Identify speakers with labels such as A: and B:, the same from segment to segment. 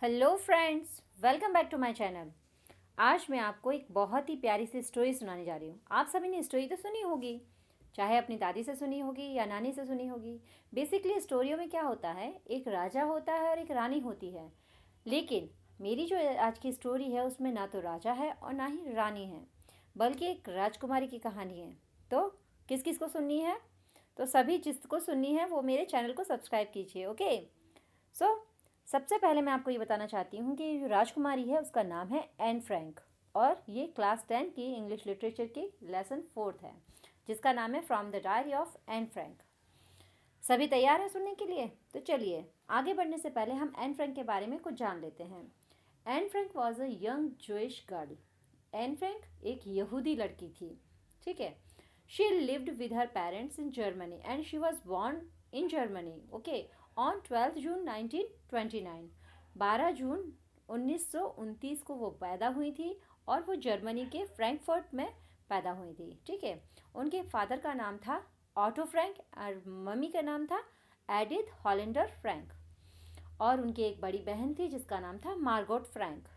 A: Hello friends, welcome back to my channel. आज मैं आपको एक बहुत ही प्यारी सी स्टोरी सुनाने जा रही हूँ। आप सभी ने स्टोरी तो सुनी होगी, चाहे अपनी दादी से सुनी होगी या नानी से सुनी होगी। बेसिकली स्टोरियों में क्या होता है, एक राजा होता है और एक रानी होती है। लेकिन मेरी जो आज की स्टोरी है उसमें ना तो राजा है और ना ही रानी है, बल्कि एक राजकुमारी की कहानी है। तो किस किस को सुननी है? तो सभी जिसको सुननी है वो मेरे चैनल को सब्सक्राइब कीजिए। ओके। सो सबसे पहले मैं आपको ये बताना चाहती हूँ कि जो राजकुमारी है उसका नाम है एन फ्रैंक, और ये क्लास 10 की इंग्लिश लिटरेचर की लेसन 4 है, जिसका नाम है from the diary of Anne Frank. सभी तैयार हैं सुनने के लिए? तो चलिए, आगे बढ़ने से पहले हम एन फ्रैंक के बारे में कुछ जान लेते हैं। Anne Frank was a young Jewish girl. Anne Frank एक यहूदी लड़की थी, ठीक है। She lived with her parents in Germany and she was born in Germany, okay, on 12 जून 1929। 12 जून 1929 को वो पैदा हुई थी और वो जर्मनी के फ्रैंकफर्ट में पैदा हुई थी, ठीक है। उनके फादर का नाम था ऑटो फ्रैंक और मम्मी का नाम था एडिथ हॉलेंडर फ्रैंक, और उनकी एक बड़ी बहन थी जिसका नाम था मार्गोट फ्रैंक।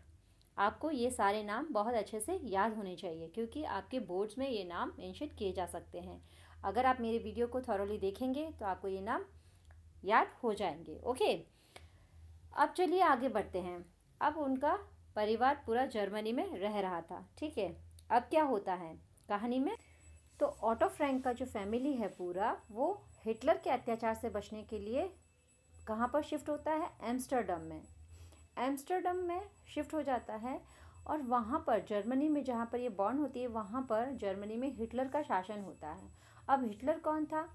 A: आपको ये सारे नाम बहुत अच्छे से याद होने चाहिए क्योंकि आपके बोर्ड्स में ये नाम मेंशन किए जा सकते हैं। अगर आप मेरे वीडियो को थॉरोली देखेंगे तो आपको ये नाम याद हो जाएंगे। ओके, अब चलिए आगे बढ़ते हैं। अब उनका परिवार पूरा जर्मनी में रह रहा था, ठीक है। अब क्या होता है कहानी में, तो ऑटो फ्रैंक का जो फैमिली है पूरा, वो हिटलर के अत्याचार से बचने के लिए कहाँ पर शिफ्ट होता है? एम्स्टर्डम में। एम्स्टर्डम में शिफ्ट हो जाता है, और वहाँ पर जर्मनी में जहाँ पर ये बॉर्न होती है वहाँ पर जर्मनी में हिटलर का शासन होता है। अब हिटलर कौन था?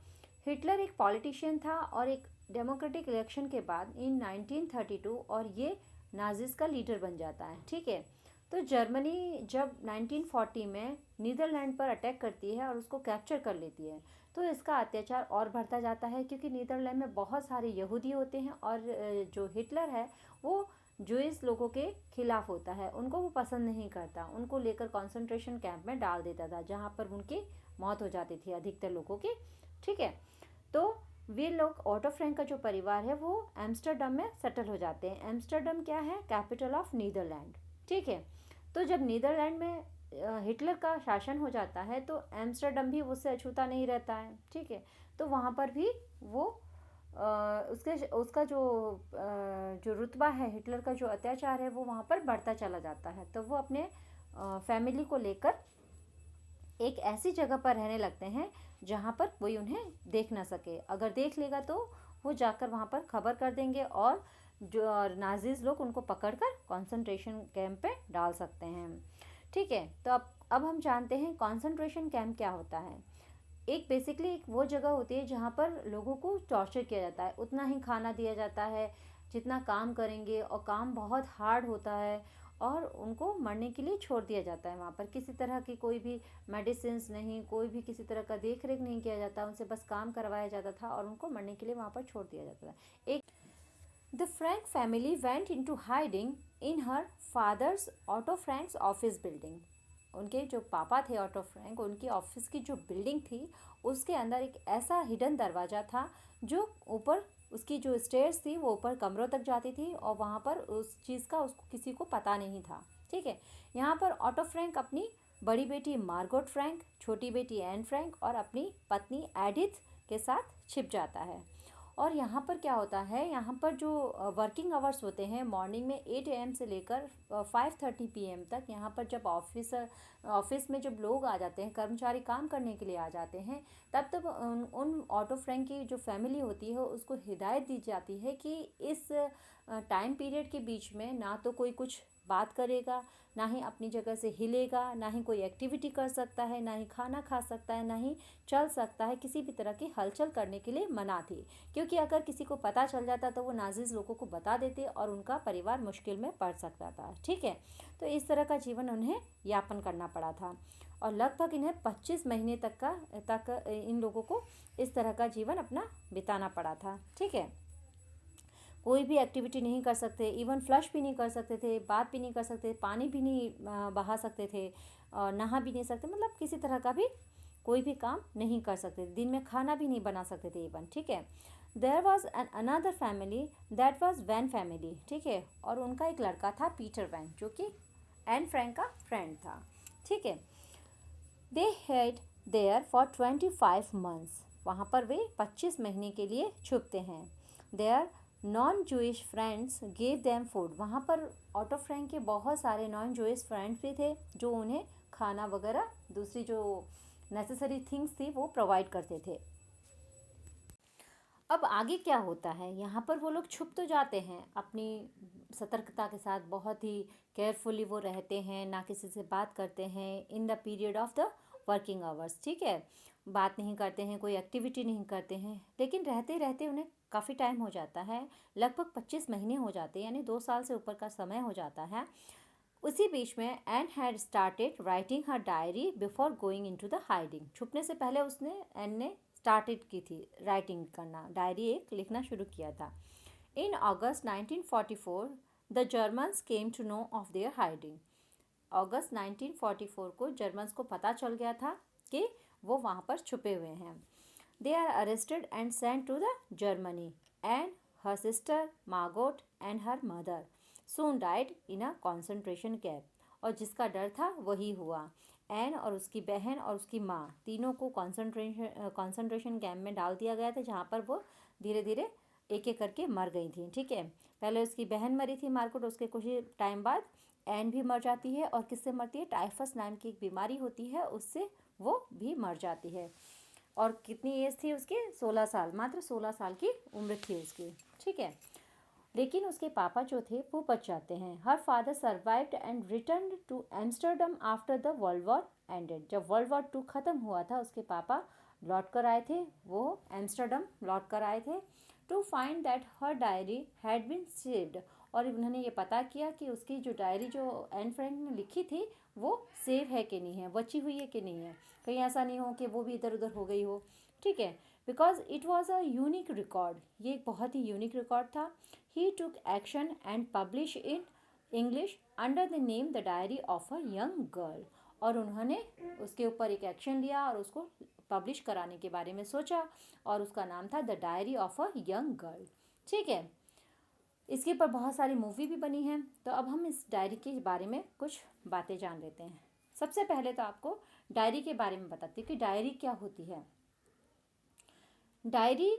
A: हिटलर एक पॉलिटिशियन था और एक डेमोक्रेटिक इलेक्शन के बाद इन 1932 और ये नाजिस का लीडर बन जाता है, ठीक है। तो जर्मनी जब 1940 में नीदरलैंड पर अटैक करती है और उसको कैप्चर कर लेती है, तो इसका अत्याचार और बढ़ता जाता है क्योंकि नीदरलैंड में बहुत सारे यहूदी होते हैं और जो हिटलर है वो जूइश लोगों के खिलाफ होता है, उनको वो पसंद नहीं करता, उनको लेकर कॉन्सेंट्रेशन कैंप में डाल देता था जहाँ पर उनकी मौत हो जाती थी अधिकतर लोगों की, ठीक है। तो वे लोग, ऑटो फ्रैंक का जो परिवार है वो एम्स्टर्डम में सेटल हो जाते हैं। एम्स्टर्डम क्या है? कैपिटल ऑफ नीदरलैंड, ठीक है। तो जब नीदरलैंड में हिटलर का शासन हो जाता है तो एम्स्टर्डम भी उससे अछूता नहीं रहता है, ठीक है। तो वहाँ पर भी वो उसके उसका जो रुतबा है, हिटलर का जो अत्याचार है वो वहाँ पर बढ़ता चला जाता है। तो वो अपने फैमिली को लेकर एक ऐसी जगह पर रहने लगते हैं जहाँ पर कोई उन्हें देख ना सके। अगर देख लेगा तो वो जाकर वहाँ पर खबर कर देंगे और जो नाजीज लोग उनको पकड़कर कंसंट्रेशन कैंप पे डाल सकते हैं, ठीक है। तो अब हम जानते हैं कंसंट्रेशन कैंप क्या होता है। एक बेसिकली एक वो जगह होती है जहाँ पर लोगों को टॉर्चर किया जाता है, उतना ही खाना दिया जाता है जितना काम करेंगे, और काम बहुत हार्ड होता है, और उनको मरने के लिए छोड़ दिया जाता है। वहाँ पर किसी तरह की कोई भी मेडिसिन नहीं, कोई भी किसी तरह का देख रेख नहीं किया जाता, उनसे बस काम करवाया जाता था और उनको मरने के लिए वहाँ पर छोड़ दिया जाता था। एक the Frank family went into hiding in her father's auto Franks office building. उनके जो पापा थे ऑटो फ्रैंक, उनकी ऑफिस की जो बिल्डिंग थी उसके अंदर एक ऐसा हिडन दरवाज़ा था जो ऊपर, उसकी जो स्टेयर्स थी वो ऊपर कमरों तक जाती थी, और वहाँ पर उस चीज़ का उसको किसी को पता नहीं था, ठीक है। यहाँ पर ऑटो फ्रैंक अपनी बड़ी बेटी मार्गोट फ्रैंक, छोटी बेटी एन फ्रैंक और अपनी पत्नी एडिथ के साथ छिप जाता है। और यहाँ पर क्या होता है, यहाँ पर जो वर्किंग आवर्स होते हैं मॉर्निंग में 8 AM से लेकर 5:30 PM तक, यहाँ पर जब ऑफिस में जब लोग आ जाते हैं, कर्मचारी काम करने के लिए आ जाते हैं, तब तक उन ऑटो फ्रैंक की जो फैमिली होती है उसको हिदायत दी जाती है कि इस टाइम पीरियड के बीच में ना तो कोई कुछ बात करेगा, ना ही अपनी जगह से हिलेगा, ना ही कोई एक्टिविटी कर सकता है, ना ही खाना खा सकता है, ना ही चल सकता है। किसी भी तरह की हलचल करने के लिए मना थी, क्योंकि अगर किसी को पता चल जाता तो वो नाजिज लोगों को बता देते और उनका परिवार मुश्किल में पड़ सकता था, ठीक है। तो इस तरह का जीवन उन्हें यापन करना पड़ा था, और लगभग इन्हें 25 महीने तक इन लोगों को इस तरह का जीवन अपना बिताना पड़ा था, ठीक है। कोई भी एक्टिविटी नहीं कर सकते, इवन फ्लश भी नहीं कर सकते थे, बात भी नहीं कर सकते, पानी भी नहीं बहा सकते थे, और नहा भी नहीं सकते, मतलब किसी तरह का भी कोई भी काम नहीं कर सकते, दिन में खाना भी नहीं बना सकते थे इवन, ठीक है। There was an another family that was van family, ठीक है, और उनका एक लड़का था पीटर वैन जो कि एन फ्रैंक का फ्रेंड था, ठीक है। They had there for 25 months, वहाँ पर वे 25 महीने के लिए छुपते हैं। Their non Jewish friends gave them food, वहाँ पर ऑटो फ्रैंक के बहुत सारे नॉन जूइश फ्रेंड्स भी थे जो उन्हें खाना वगैरह दूसरी जो नेसेसरी थिंग्स थी वो प्रोवाइड करते थे। अब आगे क्या होता है, यहाँ पर वो लोग छुप तो जाते हैं, अपनी सतर्कता के साथ बहुत ही केयरफुली वो रहते हैं, ना किसी से बात करते हैं in the period of the working hours, ठीक है, बात नहीं करते हैं, कोई एक्टिविटी नहीं करते हैं, लेकिन रहते रहते उन्हें काफ़ी टाइम हो जाता है, लगभग 25 महीने हो जाते हैं, यानी 2 साल से ऊपर का समय हो जाता है। उसी बीच में Anne had started writing her diary before going into the hiding, छुपने से पहले उसने एन ने स्टार्टेड की थी राइटिंग करना, डायरी एक लिखना शुरू किया था। In August 1944 the Germans came to know of their hiding, अगस्त 1944 को जर्मन्स को पता चल गया था कि वो वहाँ पर छुपे हुए हैं। They are arrested and sent to the Germany and her sister Margot and her mother soon died in a concentration camp, और जिसका डर था वही हुआ। एन और उसकी बहन और उसकी माँ तीनों को कॉन्सेंट्रेशन कैंप में डाल दिया गया था, जहाँ पर वो धीरे धीरे एक एक करके मर गई थी, ठीक है। पहले उसकी बहन मरी थी मार्गोट, उसके कुछ ही टाइम बाद एन भी मर जाती है, और किससे मरती है, टाइफस नाम की एक बीमारी होती है उससे वो भी मर जाती है। और कितनी एज थी उसकी, 16 साल, मात्र 16 साल की उम्र थी उसकी, ठीक है। लेकिन उसके पापा जो थे वो बच जाते हैं। Her father survived and return to Amsterdam after the world war ended, जब वर्ल्ड वॉर 2 ख़त्म हुआ था उसके पापा लौट कर आए थे, वो एम्स्टर्डम लौट कर आए थे to find that her diary had been saved, और उन्होंने ये पता किया कि उसकी जो डायरी जो एन फ्रैंक ने लिखी थी वो सेव है कि नहीं है, बची हुई है कि नहीं है, कहीं ऐसा नहीं हो कि वो भी इधर उधर हो गई हो, ठीक है। Because it was a unique record, ये एक बहुत ही यूनिक रिकॉर्ड था। He took action and publish in English under the name the diary of a young girl, और उन्होंने उसके ऊपर एक एक्शन लिया और उसको पब्लिश कराने के बारे में सोचा, और उसका नाम था the diary of a young girl, ठीक है। इसके ऊपर बहुत सारी मूवी भी बनी है, तो अब हम इस डायरी के बारे में कुछ बातें जान लेते हैं। सबसे पहले तो आपको डायरी के बारे में बताती हूँ कि डायरी क्या होती है। Diary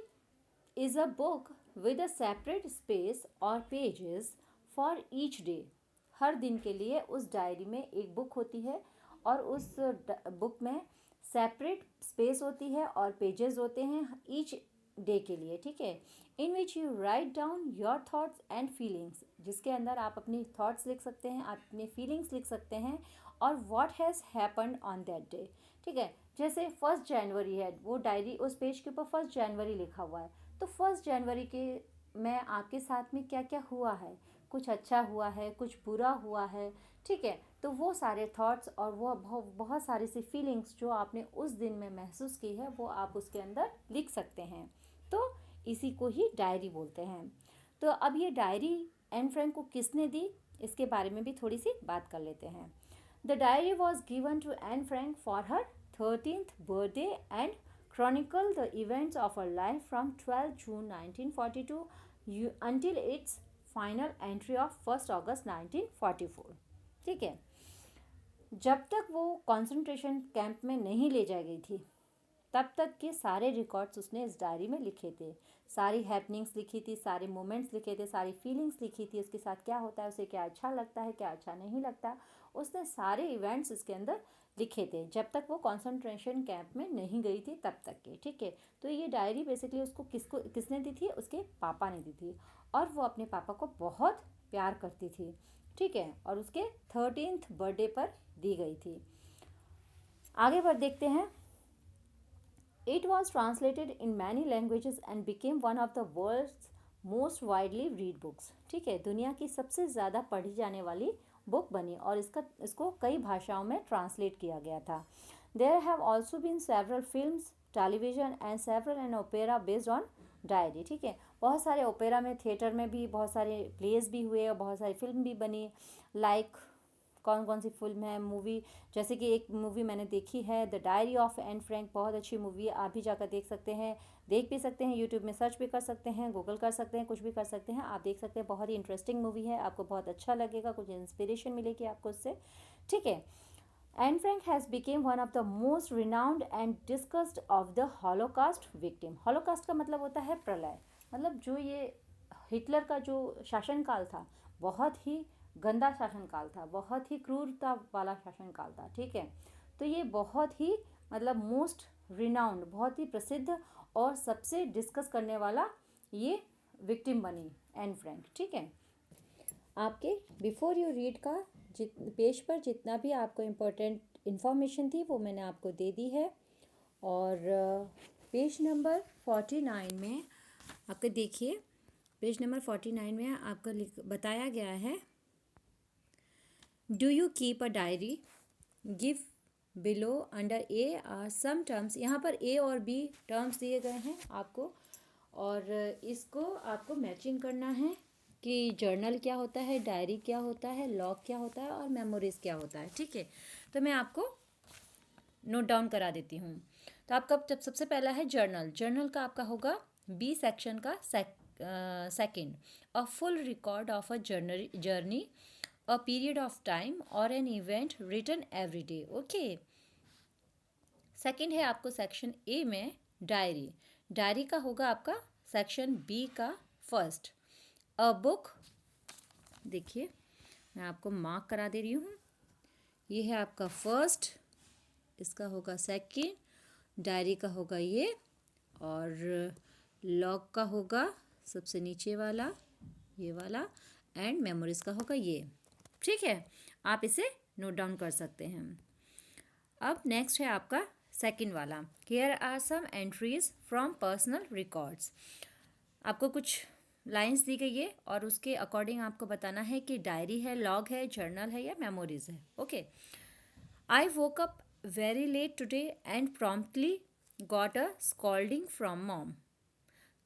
A: is a book with a separate space और पेजेस फॉर ईच डे, हर दिन के लिए उस डायरी में एक बुक होती है, और उस बुक में सेपरेट स्पेस होती है और पेजेस होते हैं ईच डे के लिए, ठीक है। In which you write down your thoughts and feelings, जिसके अंदर आप अपनी थॉट्स लिख सकते हैं, आप अपने फीलिंग्स लिख सकते हैं, और what has happened on that day, ठीक है। जैसे 1 जनवरी है, वो डायरी उस पेज के ऊपर 1 जनवरी लिखा हुआ है, तो 1 जनवरी के में आपके साथ में क्या क्या हुआ है, कुछ अच्छा हुआ है, कुछ बुरा हुआ है, ठीक है। तो वो सारे थॉट्स और वो बहुत सारी सी फीलिंग्स जो आपने उस दिन में महसूस की है वो आप उसके अंदर लिख सकते हैं, तो इसी को ही डायरी बोलते हैं। तो अब ये डायरी एन फ्रैंक को किसने दी, इसके बारे में भी थोड़ी सी बात कर लेते हैं। The diary was given to Anne Frank for her 13th birthday and chronicle the events of her life from 12 June 1942 until its final entry of 1 August 1944, ठीक है। जब तक वो कॉन्सेंट्रेशन कैंप में नहीं ले जाई गई थी तब तक के सारे रिकॉर्ड्स उसने इस डायरी में लिखे थे, सारी हैपनिंग्स लिखी थी, सारे मोमेंट्स लिखे थे, सारी फीलिंग्स लिखी थी, उसके साथ क्या होता है, उसे क्या अच्छा लगता है, क्या अच्छा नहीं लगता, उसने सारे इवेंट्स इसके अंदर लिखे थे जब तक वो कॉन्सेंट्रेशन कैंप में नहीं गई थी तब तक के, ठीक है। तो ये डायरी बेसिकली उसको किसने दी थी, उसके पापा ने दी थी, और वो अपने पापा को बहुत प्यार करती थी, ठीक है, और उसके 13th बर्थडे पर दी गई थी। आगे बढ़ देखते हैं। It was translated in many languages and became one of the world's most widely read books, ठीक है, दुनिया की सबसे ज़्यादा पढ़ी जाने वाली बुक बनी, और इसको कई भाषाओं में ट्रांसलेट किया गया था। There have also been several films, television and several an opera based on diary, ठीक है, बहुत सारे ओपेरा में, थिएटर में भी बहुत सारे प्लेस भी हुए और बहुत सारी फिल्म भी बनी, लाइक कौन कौन सी फिल्म है, मूवी, जैसे कि एक मूवी मैंने देखी है the diary of Anne Frank, बहुत अच्छी मूवी है, आप भी जाकर देख सकते हैं, देख भी सकते हैं, यूट्यूब में सर्च भी कर सकते हैं, गूगल कर सकते हैं, कुछ भी कर सकते हैं, आप देख सकते हैं। बहुत ही इंटरेस्टिंग मूवी है, आपको बहुत अच्छा लगेगा, कुछ इंस्पिरेशन मिलेगी आपको उससे, ठीक है। Anne Frank has become one of the most renowned and discussed of the Holocaust victim. Holocaust का मतलब होता है प्रलय, मतलब जो ये हिटलर का जो शासनकाल था, बहुत ही गंदा शासनकाल था, बहुत ही क्रूरता वाला शासनकाल था, ठीक है। तो ये बहुत ही मतलब मोस्ट रिनाउंड, बहुत ही प्रसिद्ध और सबसे डिस्कस करने वाला ये विक्टिम बनी एन फ्रैंक, ठीक है। आपके बिफोर यू रीड का पेज पर जितना भी आपको इम्पोर्टेंट इन्फॉर्मेशन थी वो मैंने आपको दे दी है। और पेज नंबर 49 में आपको देखिए, पेज नंबर 49 में आपको बताया गया है, do you keep a diary, give below under A are some terms. यहाँ पर ए और बी टर्म्स दिए गए हैं आपको, और इसको आपको मैचिंग करना है कि जर्नल क्या होता है, डायरी क्या होता है, लॉग क्या होता है और मेमोरीज क्या होता है, ठीक है। तो मैं आपको नोट डाउन करा देती हूँ। तो आपका जब सबसे पहला है जर्नल, जर्नल का आपका होगा बी सेक्शन का second, a full record of a journey, a period of time और an event written every day, okay. Second है आपको सेक्शन ए में डायरी, डायरी का होगा आपका सेक्शन बी का फर्स्ट, अ बुक, देखिए मैं आपको मार्क करा दे रही हूँ, ये है आपका फर्स्ट, इसका होगा सेकेंड, डायरी का होगा ये, और लॉग का होगा सबसे नीचे वाला ये वाला, एंड मेमोरीज का होगा ये, ठीक है। आप इसे नोट डाउन कर सकते हैं। अब नेक्स्ट है आपका सेकेंड वाला, here are some entries from personal records. आपको कुछ लाइंस दी गई है और उसके अकॉर्डिंग आपको बताना है कि डायरी है, लॉग है, जर्नल है या मेमोरीज है, okay. I woke up very late today and promptly got a scolding from mom,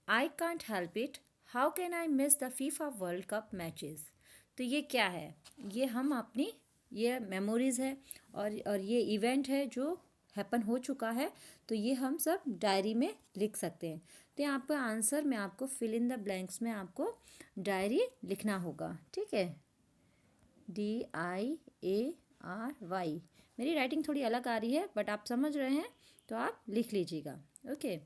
A: I can't help it, how can I miss the FIFA world cup matches. तो ये क्या है, ये हम अपनी ये मेमोरीज़ है और ये इवेंट है जो हैपन हो चुका है, तो ये हम सब डायरी में लिख सकते हैं। तो यहाँ पर आंसर में आपको फिल इन द ब्लैंक्स में आपको डायरी लिखना होगा, ठीक है, DIARY। मेरी राइटिंग थोड़ी अलग आ रही है बट आप समझ रहे हैं तो आप लिख लीजिएगा, ओके।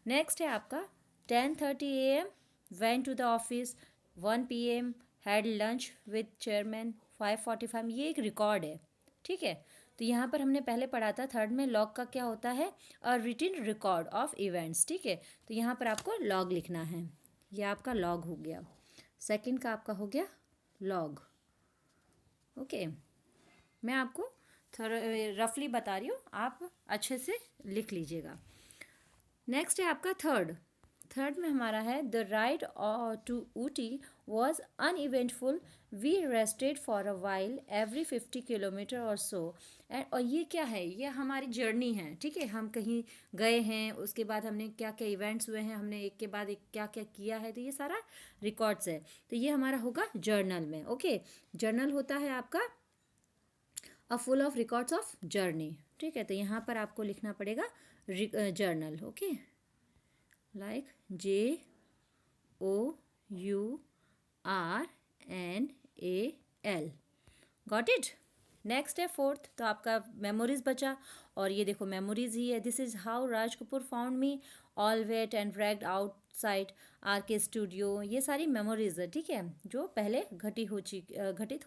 A: नेक्स्ट है आपका 10:30 AM went to the office, 1 PM had lunch with chairman, 5:45, ये एक रिकॉर्ड है, ठीक है। तो यहाँ पर हमने पहले पढ़ा था थर्ड में, लॉग का क्या होता है, a written record of events, ठीक है। तो यहाँ पर आपको लॉग लिखना है, ये आपका लॉग हो गया, सेकंड का आपका हो गया लॉग, ओके। मैं आपको थोड़ा रफली बता रही हूँ, आप अच्छे से लिख लीजिएगा। नेक्स्ट है आपका थर्ड, थर्ड में हमारा है the ride to Ooty was uneventful, we rested for a while every 50 kilometre और सो। और ये क्या है, ये हमारी जर्नी है, ठीक है, हम कहीं गए हैं, उसके बाद हमने क्या क्या इवेंट्स हुए हैं, हमने एक के बाद एक क्या क्या किया है, तो ये सारा रिकॉर्ड्स है, तो ये हमारा होगा जर्नल में, ओके। जर्नल होता है आपका a full of records of journey, ठीक है। तो यहाँ पर आपको लिखना पड़ेगा journal, okay, like JOURNAL, got it. Next है फोर्थ, तो आपका मेमोरीज बचा, और ये देखो मेमोरीज ही है, this is how Raj Kapoor found me, all wet and ragged outside RK studio, ये सारी मेमोरीज है, ठीक है, जो पहले घटित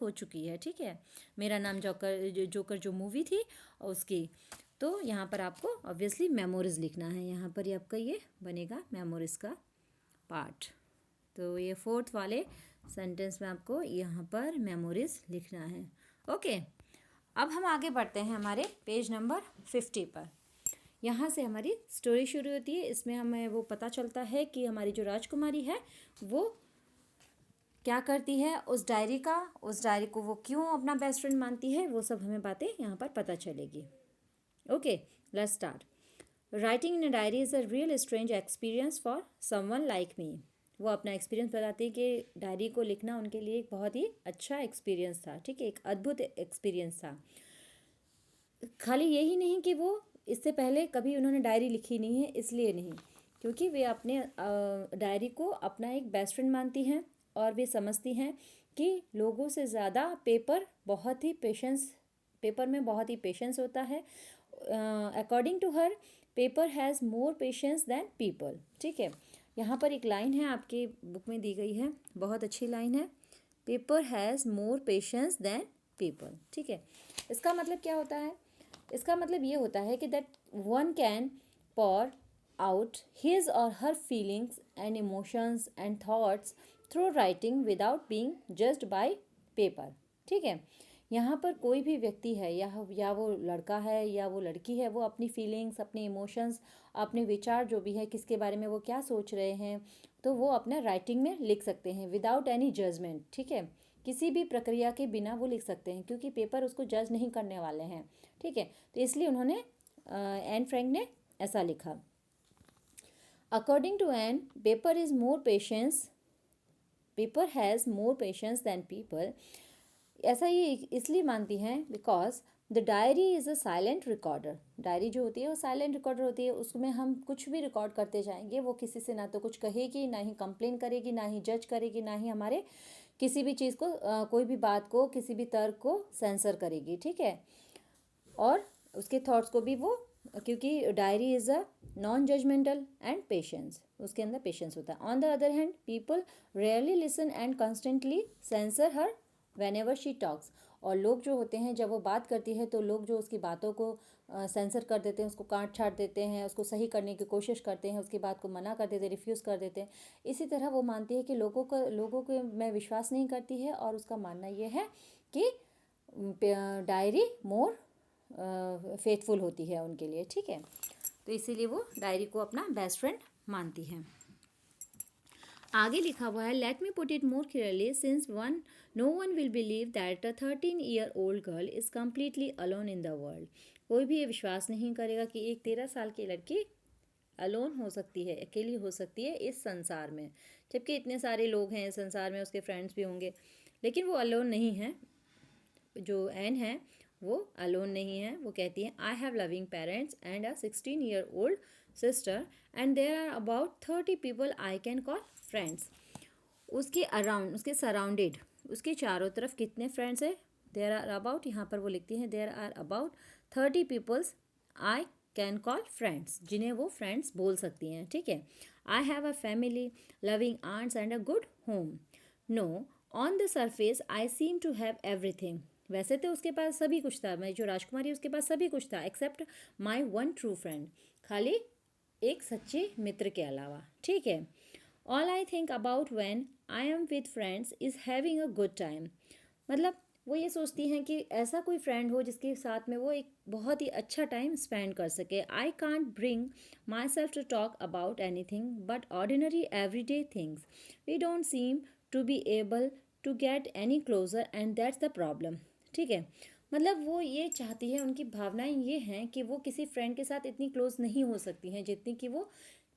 A: हो चुकी है, ठीक है। मेरा नाम जोकर जो मूवी थी उसकी, तो यहाँ पर आपको ऑब्वियसली मेमोरीज लिखना है, यहाँ पर ये आपका ये बनेगा मेमोरीज का पार्ट। तो ये फोर्थ वाले सेंटेंस में आपको यहाँ पर मेमोरीज लिखना है, ओके। अब हम आगे बढ़ते हैं हमारे पेज नंबर 50 पर। यहाँ से हमारी स्टोरी शुरू होती है, इसमें हमें वो पता चलता है कि हमारी जो राजकुमारी है वो क्या करती है, उस डायरी को वो क्यों अपना बेस्ट फ्रेंड मानती है, वो सब हमें बातें यहाँ पर पता चलेगी, okay. Let's start. Writing in a diary is a real strange experience for someone like me. वो अपना एक्सपीरियंस बताती है कि डायरी को लिखना उनके लिए एक बहुत ही अच्छा एक्सपीरियंस था, ठीक है, एक अद्भुत एक्सपीरियंस था। खाली यही नहीं कि वो इससे पहले कभी उन्होंने डायरी लिखी नहीं है, इसलिए नहीं, क्योंकि वे अपने डायरी को अपना एक बेस्ट फ्रेंड मानती हैं और वे समझती हैं कि लोगों से ज़्यादा पेपर में बहुत ही पेशेंस होता है। According to her, paper has more patience than people, ठीक है। यहाँ पर एक लाइन है आपकी बुक में दी गई है, बहुत अच्छी लाइन है, paper has more patience than people, ठीक है। इसका मतलब क्या होता है? इसका मतलब ये होता है कि that one can pour out his or her feelings and emotions and thoughts through writing without being judged by paper, ठीक है। यहाँ पर कोई भी व्यक्ति है या वो लड़का है या वो लड़की है, वो अपनी फीलिंग्स, अपने इमोशंस, अपने विचार जो भी है, किसके बारे में वो क्या सोच रहे हैं, तो वो अपना राइटिंग में लिख सकते हैं विदाउट एनी जजमेंट, ठीक है। किसी भी प्रक्रिया के बिना वो लिख सकते हैं, क्योंकि पेपर उसको जज नहीं करने वाले हैं, ठीक है। तो इसलिए उन्होंने एन फ्रैंक ने ऐसा लिखा। According to Anne, paper has more patience than people. ऐसा ये इसलिए मानती हैं because the diary is a silent recorder. Diary जो होती है वो साइलेंट रिकॉर्डर होती है, उसमें हम कुछ भी रिकॉर्ड करते जाएंगे, वो किसी से ना तो कुछ कहेगी, ना ही कंप्लेन करेगी, ना ही जज करेगी, ना ही हमारे किसी भी चीज़ को कोई भी बात को, किसी भी तर्क को सेंसर करेगी, ठीक है। और उसके थॉट्स को भी वो, क्योंकि diary is a non judgemental and patience, उसके अंदर पेशेंस होता है। On the other hand, people rarely listen and constantly censor her whenever she talks. और लोग जो होते हैं, जब वो बात करती है तो लोग जो उसकी बातों को सेंसर कर देते हैं, उसको काट छाट देते हैं, उसको सही करने की कोशिश करते हैं, उसकी बात को मना कर देते हैं, रिफ्यूज़ कर देते हैं। इसी तरह वो मानती है कि लोगों को में विश्वास नहीं करती है, और उसका मानना ये है कि डायरी मोर फेथफुल होती है उनके लिए, ठीक है। तो इसीलिए वो डायरी को अपना बेस्ट फ्रेंड मानती हैं। आगे लिखा हुआ है, let me put it more clearly, since no one will believe that a 13-year-old girl is completely alone in the world. कोई भी ये विश्वास नहीं करेगा कि एक 13 साल की लड़की अलोन हो सकती है, अकेली हो सकती है इस संसार में, जबकि इतने सारे लोग हैं इस संसार में, उसके फ्रेंड्स भी होंगे, लेकिन वो अलोन नहीं है। जो एन है वो अलोन नहीं है। वो कहती है, I have loving parents and a 16-year-old sister and there are about 30 people I can call friends. उसके अराउंड, उसके सराउंडेड, उसके चारों तरफ कितने फ्रेंड्स है? देयर आर अबाउट, यहाँ पर वो लिखती हैं there are about 30 peoples I can call friends, जिन्हें वो फ्रेंड्स बोल सकती हैं, ठीक है। I have a family, loving aunts and a good home. No, on the surface I seem to have everything. वैसे तो उसके पास सभी कुछ था, मैं जो राजकुमारी, उसके पास सभी कुछ था except my one true friend, खाली एक सच्चे मित्र के अलावा, ठीक है। All I think about when I am with friends is having a good time. मतलब वो ये सोचती हैं कि ऐसा कोई फ्रेंड हो जिसके साथ में वो एक बहुत ही अच्छा टाइम स्पेंड कर सके। I can't bring myself to talk about anything but ordinary every day things. We don't seem to be able to get any closer and that's the problem, ठीक है। मतलब वो ये चाहती है, उनकी भावनाएं ये हैं कि वो किसी फ्रेंड के साथ इतनी क्लोज नहीं हो सकती हैं जितनी कि वो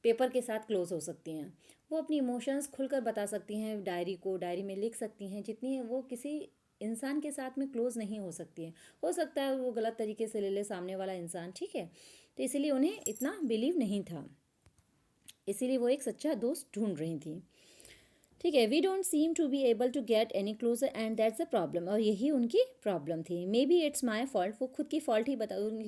A: पेपर के साथ क्लोज हो सकती हैं। वो अपनी इमोशंस खुलकर बता सकती हैं, डायरी में लिख सकती हैं, जितनी वो किसी इंसान के साथ में क्लोज नहीं हो सकती हैं। हो सकता है वो गलत तरीके से ले ले सामने वाला इंसान, ठीक है। तो इसीलिए उन्हें इतना बिलीव नहीं था, इसीलिए वो एक सच्चा दोस्त ढूंढ रही थी, ठीक है। We don't seem to be able to get any closer and that's the problem, और यही उनकी प्रॉब्लम थी। Maybe it's my fault, वो खुद की फॉल्ट ही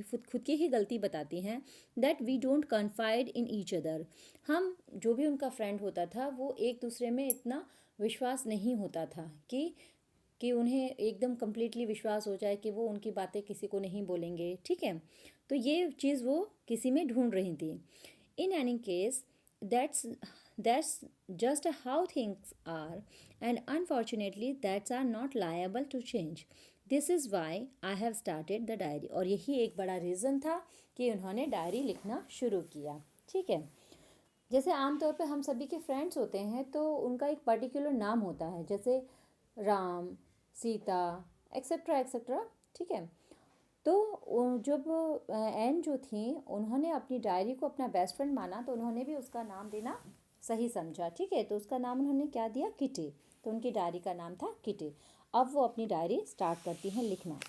A: खुद की ही गलती बताती हैं। That we don't confide in each other, हम जो भी उनका फ्रेंड होता था वो एक दूसरे में इतना विश्वास नहीं होता था कि उन्हें एकदम कम्प्लीटली विश्वास हो जाए कि वो उनकी बातें किसी को नहीं बोलेंगे, ठीक है। तो ये चीज़ वो किसी में ढूंढ रही थी। In any case, that's just how things are, and unfortunately that's are not liable to change. This is why I have started the diary, और यही एक बड़ा रीज़न था कि उन्होंने डायरी लिखना शुरू किया, ठीक है। जैसे आमतौर पे हम सभी के फ्रेंड्स होते हैं तो उनका एक पर्टिकुलर नाम होता है, जैसे राम, सीता, एक्सेट्रा एक्सेट्रा, ठीक है। तो जब एन जो थी, उन्होंने अपनी डायरी को अपना बेस्ट फ्रेंड माना तो उन्होंने भी उसका नाम देना सही समझा, ठीक है। तो उसका नाम उन्होंने क्या दिया, किटी। तो उनकी डायरी का नाम था किटी। अब वो अपनी डायरी स्टार्ट करती हैं लिखना,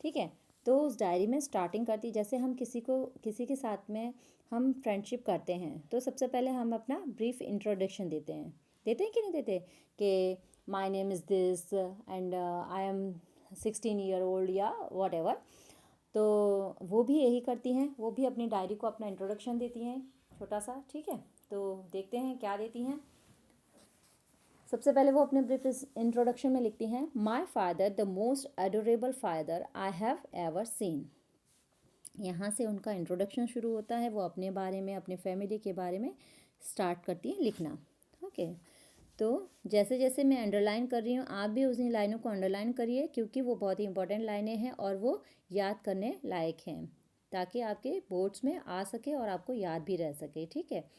A: ठीक है। तो उस डायरी में स्टार्टिंग करती, जैसे हम किसी के साथ में हम फ्रेंडशिप करते हैं तो सबसे पहले हम अपना ब्रीफ इंट्रोडक्शन देते हैं कि नहीं देते, कि my name is this and I am 16 year old या वॉट एवर। तो वो भी यही करती हैं, वो भी अपनी डायरी को अपना इंट्रोडक्शन देती हैं छोटा सा, ठीक है। तो देखते हैं क्या देती हैं। सबसे पहले वो अपने ब्रीफ इंट्रोडक्शन में लिखती हैं, my father the most adorable father I have ever seen. यहाँ से उनका इंट्रोडक्शन शुरू होता है, वो अपने बारे में, अपने फैमिली के बारे में स्टार्ट करती हैं लिखना, ओके। तो जैसे जैसे मैं अंडरलाइन कर रही हूँ, आप भी उन्हीं लाइनों को अंडरलाइन करिए, क्योंकि वो बहुत ही इंपॉर्टेंट लाइनें हैं और वो याद करने लायक हैं, ताकि आपके बोर्ड्स में आ सके और आपको याद भी रह सके, ठीक है।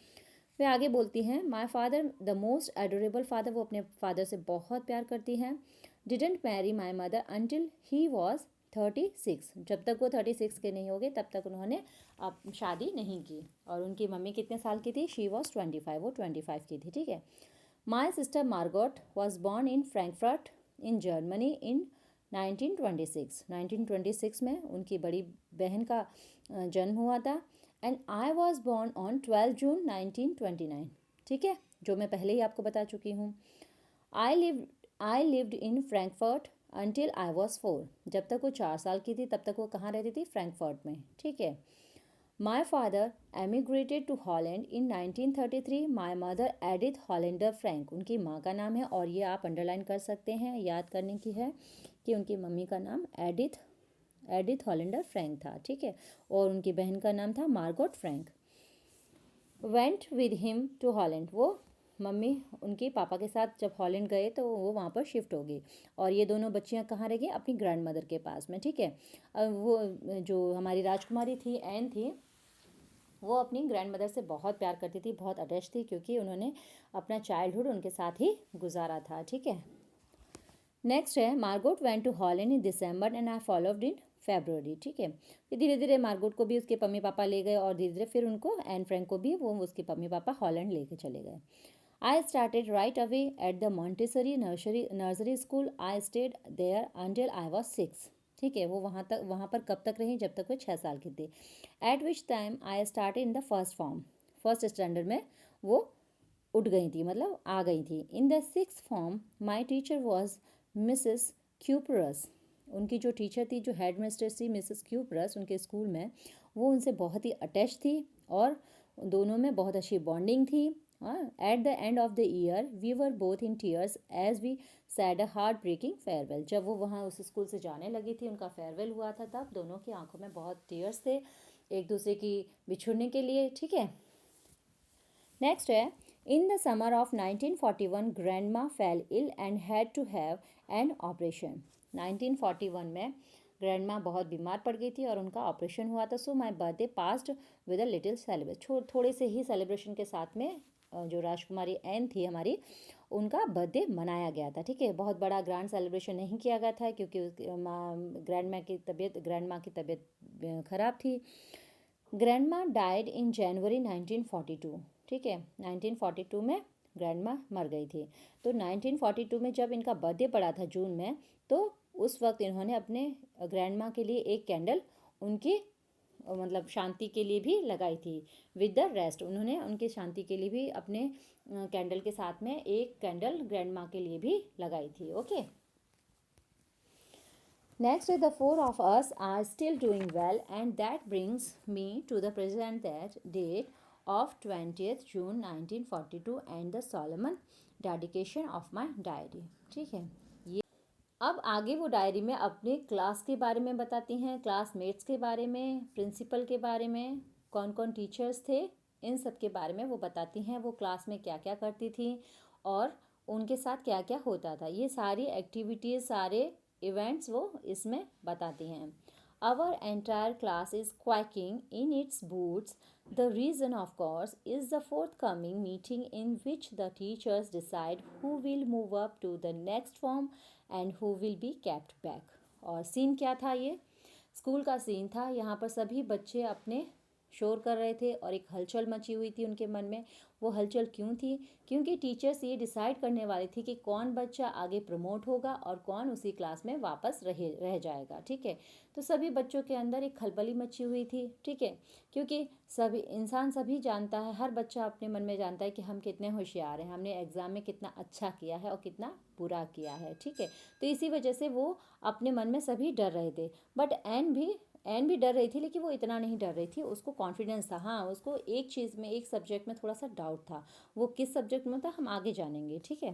A: वे आगे बोलती हैं, my father the most adorable father, वो अपने फादर से बहुत प्यार करती हैं। Didn't marry my mother until he was 36, जब तक वो 36 के नहीं हो गए तब तक उन्होंने अब शादी नहीं की। और उनकी मम्मी कितने साल की थी, शी वॉज 25, वो 25 की थी, ठीक है। My sister Margot was born in Frankfurt in Germany in 1926 में उनकी बड़ी बहन का जन्म हुआ था। And I was born on 12 जून 1929, ठीक है, जो मैं पहले ही आपको बता चुकी हूँ। I lived in Frankfurt until I was 4, जब तक वो 4 साल की थी तब तक वो कहाँ रहती थी, फ्रैंकफर्ट में, ठीक है। My father emigrated to Holland in 1933, my mother Edith Hollander Frank, उनकी माँ का नाम है, और ये आप अंडरलाइन कर सकते हैं, याद करने की है कि उनकी मम्मी का नाम एडिथ हॉलेंडर फ्रैंक था, ठीक है। और उनकी बहन का नाम था Margot Frank. Went with him to Holland, वो मम्मी उनके पापा के साथ जब हॉलैंड गए तो वो वहाँ पर शिफ्ट हो गई, और ये दोनों बच्चियाँ कहाँ रह गई, अपनी ग्रैंड मदर के पास में, ठीक है। अब वो जो हमारी राजकुमारी थी, एन थी, वो अपनी ग्रैंड मदर से बहुत प्यार करती थी, बहुत अटैच थी, क्योंकि उन्होंने अपना चाइल्डहुड उनके साथ ही गुजारा था, ठीक है। नेक्स्ट है, Margot went to Holland in December and I followed in February, ठीक है। फिर धीरे धीरे मार्गोट को भी उसके मम्मी पापा ले गए, और धीरे धीरे फिर उनको एन फ्रैंक को भी वो उसके मम्मी पापा हॉलैंड लेके चले गए। I started right away at the Montessori nursery school, I stayed there until I was 6, ठीक है। वो वहाँ पर कब तक रही, जब तक वो 6 साल की थी। Eight which time I started in the first standard में वो उठ गई थी, मतलब आ गई थी। In the 6th form my teacher was Mrs cuprous, उनकी जो टीचर थी, जो हेड मिस्ट्रेस थी, मिसेस क्यूपरस, उनके स्कूल में, वो उनसे बहुत ही अटैच थी और दोनों में बहुत अच्छी बॉन्डिंग थी। At the end of the year we were both in tears as we said a heartbreaking farewell, जब वो वहाँ उस स्कूल से जाने लगी थी, उनका फेयरवेल हुआ था, तब दोनों की आंखों में बहुत टीयर्स थे एक दूसरे की बिछुड़ने के लिए, ठीक है। नेक्स्ट है, in the summer of 1941 grandma fell ill and had to have an operation. 1941 में ग्रैंडमा बहुत बीमार पड़ गई थी और उनका ऑपरेशन हुआ था। So my birthday passed with a little celebration, थोड़े से ही सेलिब्रेशन के साथ में जो राजकुमारी एन थी हमारी, उनका बर्थडे मनाया गया था, ठीक है। बहुत बड़ा ग्रैंड सेलिब्रेशन नहीं किया गया था, क्योंकि ग्रैंडमा की तबीयत ख़राब थी। ग्रैंडमा डाइड इन जनवरी 1942, ठीक है। 1942 में ग्रैंडमा मर गई थी। तो 1942 में जब इनका बर्थडे पड़ा था जून में, तो उस वक्त इन्होंने अपने ग्रैंडमा के लिए एक कैंडल उनकी मतलब शांति के लिए भी लगाई थी। विद द रेस्ट, उन्होंने उनकी शांति के लिए भी अपने कैंडल के साथ में एक कैंडल ग्रैंडमा के लिए भी लगाई थी, okay. Next, the four of us are still doing well, and that brings me to the present date of 20th June 1942 and the solemn dedication of my diary, ठीक है। ये अब आगे वो डायरी में अपने क्लास के बारे में बताती हैं, क्लासमेट्स के बारे में, प्रिंसिपल के बारे में, कौन कौन टीचर्स थे, इन सब के बारे में वो बताती हैं, वो क्लास में क्या क्या करती थी और उनके साथ क्या क्या होता था। ये सारी एक्टिविटीज़, सारे इवेंट्स वो इसमें बताती हैं। Our entire class is quaking in its boots, the reason of course is the forthcoming meeting in which the teachers decide who will move up to the next form and who will be kept back. और scene क्या था, ये school का scene था। यहाँ पर सभी बच्चे अपने शोर कर रहे थे और एक हलचल मची हुई थी उनके मन में। वो हलचल क्यों थी? क्योंकि टीचर्स ये डिसाइड करने वाली थी कि कौन बच्चा आगे प्रमोट होगा और कौन उसी क्लास में वापस रह जाएगा। ठीक है, तो सभी बच्चों के अंदर एक खलबली मची हुई थी। ठीक है, क्योंकि सभी जानता है, हर बच्चा अपने मन में जानता है कि हम कितने होशियार हैं, हमने एग्ज़ाम में कितना अच्छा किया है और कितना बुरा किया है। ठीक है, तो इसी वजह से वो अपने मन में सभी डर रहे थे। बट एन भी डर रही थी, लेकिन वो इतना नहीं डर रही थी, उसको कॉन्फिडेंस था। हाँ, उसको एक चीज़ में, एक सब्जेक्ट में थोड़ा सा डाउट था। वो किस सब्जेक्ट में था हम आगे जानेंगे। ठीक है,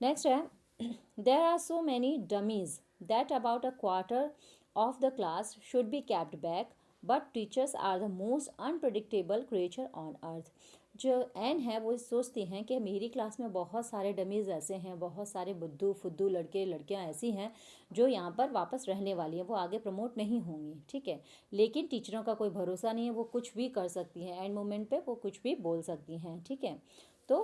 A: नेक्स्ट है there are so many dummies that about a quarter of the class should be kept back, but teachers are the most unpredictable creature on earth. जो एन है वो सोचती हैं कि मेरी क्लास में बहुत सारे डमीज़ ऐसे हैं, बहुत सारे बुद्धू फुद्दू लड़के लड़कियां ऐसी हैं जो यहाँ पर वापस रहने वाली हैं, वो आगे प्रमोट नहीं होंगी। ठीक है, लेकिन टीचरों का कोई भरोसा नहीं है, वो कुछ भी कर सकती हैं, एंड मोमेंट पे वो कुछ भी बोल सकती हैं। ठीक है, तो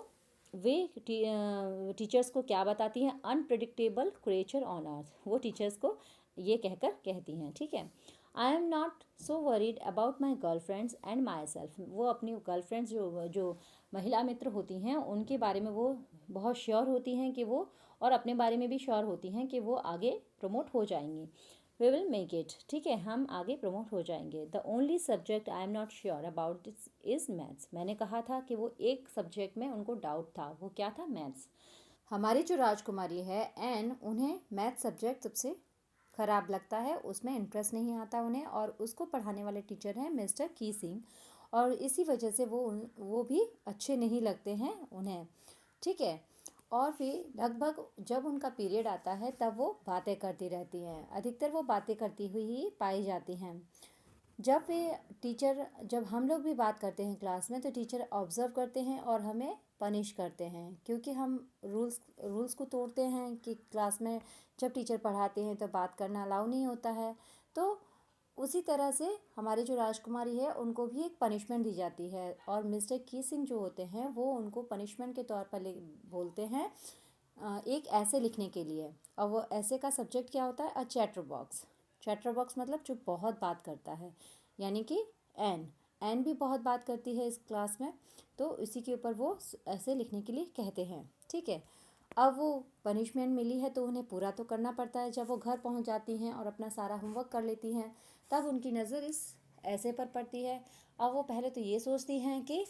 A: वे टीचर्स को क्या बताती हैं? अनप्रडिक्टेबल क्रिएचर ऑन अर्थ, वो टीचर्स को ये कहकर कहती हैं। ठीक है, आई am not so worried about my girl friends and my self. वो अपनी गर्ल जो महिला मित्र होती हैं उनके बारे में वो बहुत श्योर होती हैं कि वो, और अपने बारे में भी श्योर होती हैं कि वो आगे प्रमोट हो जाएंगी। We will make it. ठीक है, हम आगे प्रमोट हो जाएंगे। The only subject I am not sure about this is maths. मैंने कहा था कि वो एक सब्जेक्ट में उनको डाउट था, वो क्या था? मैथ्स। हमारी जो राजकुमारी है एन, उन्हें मैथ सब्जेक्ट सबसे ख़राब लगता है, उसमें इंटरेस्ट नहीं आता उन्हें, और उसको पढ़ाने वाले टीचर हैं मिस्टर की सिंह, और इसी वजह से वो भी अच्छे नहीं लगते हैं उन्हें। ठीक है, और फिर लगभग जब उनका पीरियड आता है तब वो बातें करती रहती हैं, अधिकतर वो बातें करती हुई ही पाई जाती हैं। जब हम लोग भी बात करते हैं क्लास में, तो टीचर ऑब्ज़र्व करते हैं और हमें पनिश करते हैं, क्योंकि हम रूल्स को तोड़ते हैं कि क्लास में जब टीचर पढ़ाते हैं तो बात करना अलाउ नहीं होता है। तो उसी तरह से हमारी जो राजकुमारी है उनको भी एक पनिशमेंट दी जाती है, और मिस्टर की सिंह जो होते हैं वो उनको पनिशमेंट के तौर पर बोलते हैं एक ऐसे लिखने के लिए। और वो ऐसे का सब्जेक्ट क्या होता है? अ चैटर बॉक्स। चैटर बॉक्स मतलब जो बहुत बात करता है, यानी कि एन भी बहुत बात करती है इस क्लास में, तो इसी के ऊपर वो ऐसे लिखने के लिए कहते हैं। ठीक है, अब वो पनिशमेंट मिली है तो उन्हें पूरा तो करना पड़ता है। जब वो घर पहुंच जाती हैं और अपना सारा होमवर्क कर लेती हैं, तब उनकी नज़र इस ऐसे पर पड़ती है। अब वो पहले तो ये सोचती हैं कि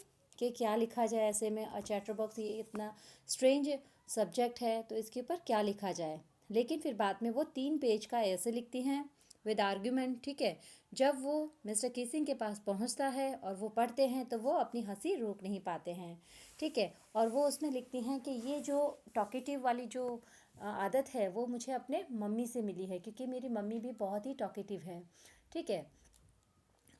A: क्या लिखा जाए ऐसे में, और चैटर बॉक्स ये इतना स्ट्रेंज सब्जेक्ट है तो इसके ऊपर क्या लिखा जाए। लेकिन फिर बाद में वो 3 पेज का ऐसे लिखती हैं विद आर्ग्यूमेंट। ठीक है, जब वो मिस्टर किसिंग के पास पहुंचता है और वो पढ़ते हैं तो वो अपनी हंसी रोक नहीं पाते हैं। ठीक है, और वो उसमें लिखती हैं कि ये जो टॉकेटिव वाली जो आदत है वो मुझे अपने मम्मी से मिली है, क्योंकि मेरी मम्मी भी बहुत ही टॉकेटिव है। ठीक है,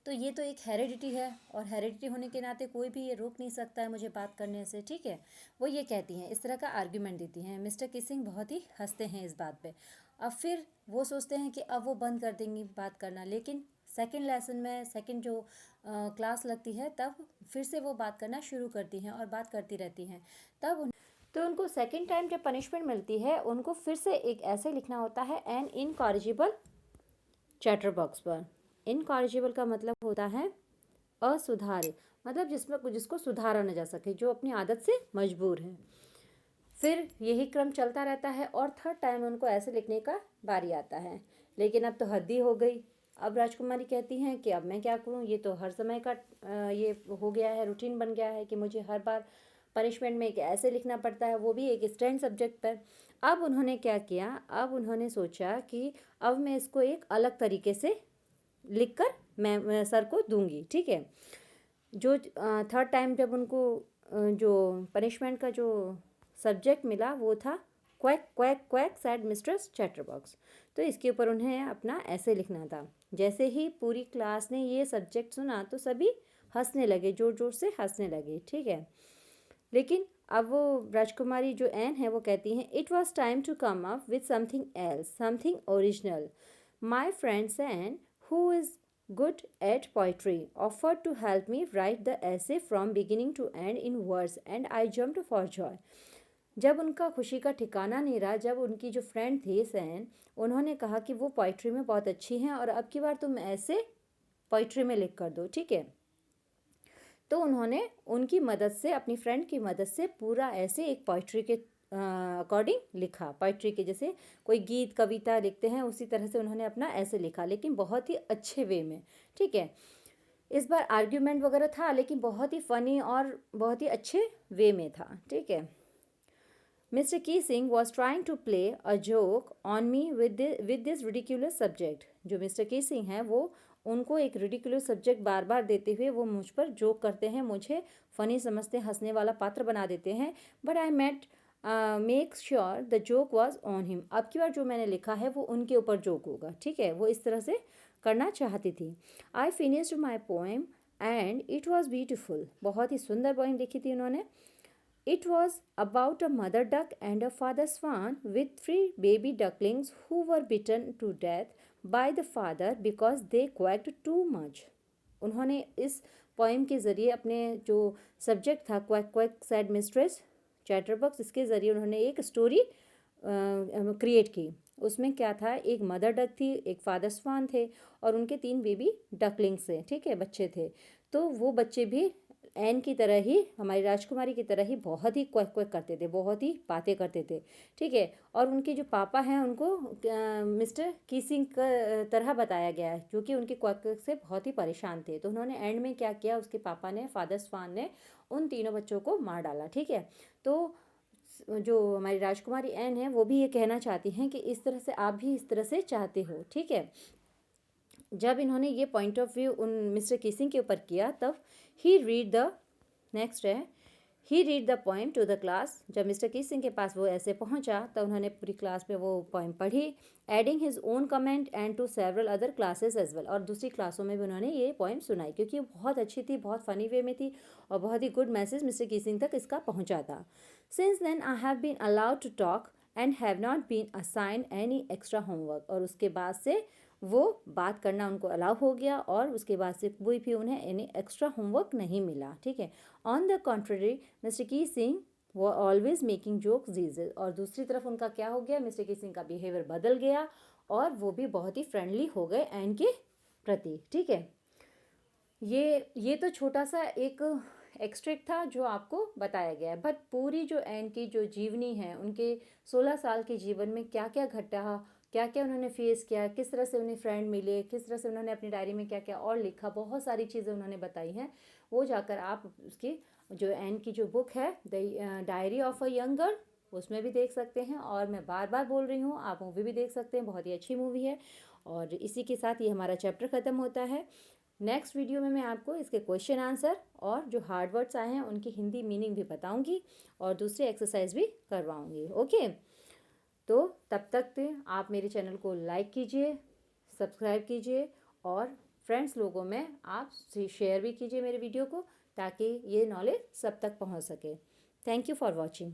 A: तो ये तो एक हेरिडिटी है, और हेरिडिटी होने के नाते कोई भी ये रोक नहीं सकता है मुझे बात करने से। ठीक है, वो ये कहती हैं, इस तरह का आर्ग्यूमेंट देती हैं। मिस्टर किसिंग बहुत ही हंसते हैं इस बात पे। अब फिर वो सोचते हैं कि अब वो बंद कर देंगी बात करना, लेकिन सेकंड लेसन में, सेकंड जो क्लास लगती है, तब फिर से वो बात करना शुरू करती हैं और बात करती रहती हैं। तो उनको सेकंड टाइम जब पनिशमेंट मिलती है, उनको फिर से एक ऐसे लिखना होता है एन इनकॉरिजिबल चैटर बॉक्स पर। इनकॉरिजिबल का मतलब होता है असुधार्य, मतलब जिसको सुधारा न जा सके, जो अपनी आदत से मजबूर है। फिर यही क्रम चलता रहता है और थर्ड टाइम उनको ऐसे लिखने का बारी आता है। लेकिन अब तो हद ही हो गई। अब राजकुमारी कहती हैं कि अब मैं क्या करूं, ये तो हर समय का ये हो गया है, रूटीन बन गया है कि मुझे हर बार पनिशमेंट में एक ऐसे लिखना पड़ता है, वो भी एक स्टैंड सब्जेक्ट पर। अब उन्होंने क्या किया? अब उन्होंने सोचा कि अब मैं इसको एक अलग तरीके से लिखकर मैं सर को दूंगी। ठीक है, जो थर्ड टाइम जब उनको जो पनिशमेंट का जो सब्जेक्ट मिला वो था quack quack quack said mistress chatterbox. तो इसके ऊपर उन्हें अपना ऐसे लिखना था। जैसे ही पूरी क्लास ने ये सब्जेक्ट सुना तो सभी हंसने लगे, ज़ोर ज़ोर से हंसने लगे। ठीक है, लेकिन अब वो राजकुमारी जो एन है वो कहती हैं, it was time to come up with something else, something original. My friend Ann, who is good at poetry, offered to help me write the essay from beginning to end in verse and I jumped for joy. जब उनका खुशी का ठिकाना नहीं रहा, जब उनकी जो फ्रेंड थी सैन, उन्होंने कहा कि वो पोइट्री में बहुत अच्छी हैं और अब की बार तुम ऐसे पोइट्री में लिख कर दो। ठीक है, तो उन्होंने उनकी मदद से, अपनी फ्रेंड की मदद से पूरा ऐसे एक पोइट्री के अकॉर्डिंग लिखा। पोइट्री के जैसे कोई गीत कविता लिखते हैं उसी तरह से उन्होंने अपना ऐसे लिखा, लेकिन बहुत ही अच्छे वे में। ठीक है, इस बार आर्ग्यूमेंट वगैरह था लेकिन बहुत ही फ़नी और बहुत ही अच्छे वे में था। ठीक है, mister Keesing was trying to play a joke on me with this ridiculous subject. जो मिस्टर कीसिंग हैं वो उनको एक रिडिकुलस सब्जेक्ट बार बार देते हुए वो मुझ पर जोक करते हैं, मुझे फ़नी समझते, हंसने वाला पात्र बना देते हैं। But I make sure the joke was on him. अब की बार जो मैंने लिखा है वो उनके ऊपर जोक होगा। ठीक है, वो इस तरह से करना चाहती थी। I finished my poem and it was beautiful. बहुत ही सुंदर पोएम लिखी थी उन्होंने। It was about a mother duck and a father swan with 3 baby ducklings who were bitten to death by the father because they quacked too much. उन्होंने इस poem के ज़रिए अपने जो सब्जेक्ट था quack quack said mistress chatterbox, इसके ज़रिए उन्होंने एक स्टोरी क्रिएट की। उसमें क्या था, एक मदर डक थी, एक फादर स्वान थे और उनके 3 बेबी डकलिंग्स थे। ठीक है, बच्चे थे। तो वो बच्चे भी एन की तरह ही, हमारी राजकुमारी की तरह ही बहुत ही क्वैक क्वैक करते थे, बहुत ही बातें करते थे। ठीक है, और उनके जो पापा हैं उनको मिस्टर कीसिंग का तरह बताया गया है, जो कि उनके क्वैक क्वैक से बहुत ही परेशान थे। तो उन्होंने एंड में क्या किया, उसके पापा ने, फादर स्वान ने उन तीनों बच्चों को मार डाला। ठीक है, तो जो हमारी राजकुमारी एन है वो भी ये कहना चाहती हैं कि इस तरह से आप भी इस तरह से चाहते हो। ठीक है, जब इन्होंने ये पॉइंट ऑफ व्यू उन मिस्टर किसिंग के ऊपर किया तब ही रीड द नेक्स्ट है he read the poem to the class. जब मिस्टर किसिंग के पास वो ऐसे पहुंचा तो उन्होंने पूरी क्लास में वो पोएम पढ़ी, adding his own comment and to several other classes as well. और दूसरी क्लासों में भी उन्होंने ये पोएम सुनाई क्योंकि वो बहुत अच्छी थी, बहुत फ़नी वे में थी और बहुत ही गुड मैसेज मिस्टर किसिंग तक इसका पहुँचा था। Since then I have been allowed to talk and have not been assign any extra homework. और उसके बाद से वो बात करना उनको अलाउ हो गया और उसके बाद से कोई भी उन्हें एनी एक्स्ट्रा होमवर्क नहीं मिला। ठीक है, ऑन द कॉन्ट्ररी मिस्टर कीसिंग वो ऑलवेज मेकिंग जोक्स दीज। और दूसरी तरफ उनका क्या हो गया, मिस्टर कीसिंग का बिहेवियर बदल गया और वो भी बहुत ही फ्रेंडली हो गए एन के प्रति। ठीक है, ये तो छोटा सा एक एक्सट्रैक्ट था जो आपको बताया गया है, बट पूरी जो एन की जो जीवनी है, उनके 16 साल के जीवन में क्या क्या घटा, क्या क्या उन्होंने फेस किया, किस तरह से उन्हें फ्रेंड मिले, किस तरह से उन्होंने अपनी डायरी में क्या क्या और लिखा, बहुत सारी चीज़ें उन्होंने बताई हैं। वो जाकर आप उसकी जो एन की जो बुक है the diary of a young girl, उसमें भी देख सकते हैं। और मैं बार बार बोल रही हूँ, आप मूवी भी देख सकते हैं, बहुत ही अच्छी मूवी है। और इसी के साथ ये हमारा चैप्टर ख़त्म होता है। नेक्स्ट वीडियो में मैं आपको इसके क्वेश्चन आंसर और जो हार्ड वर्ड्स आए हैं उनकी हिंदी मीनिंग भी बताऊंगी और दूसरी एक्सरसाइज भी करवाऊंगी। ओके, तो तब तक आप मेरे चैनल को लाइक कीजिए, सब्सक्राइब कीजिए और फ्रेंड्स लोगों में आप शेयर भी कीजिए मेरे वीडियो को, ताकि ये नॉलेज सब तक पहुंच सके। Thank you for watching.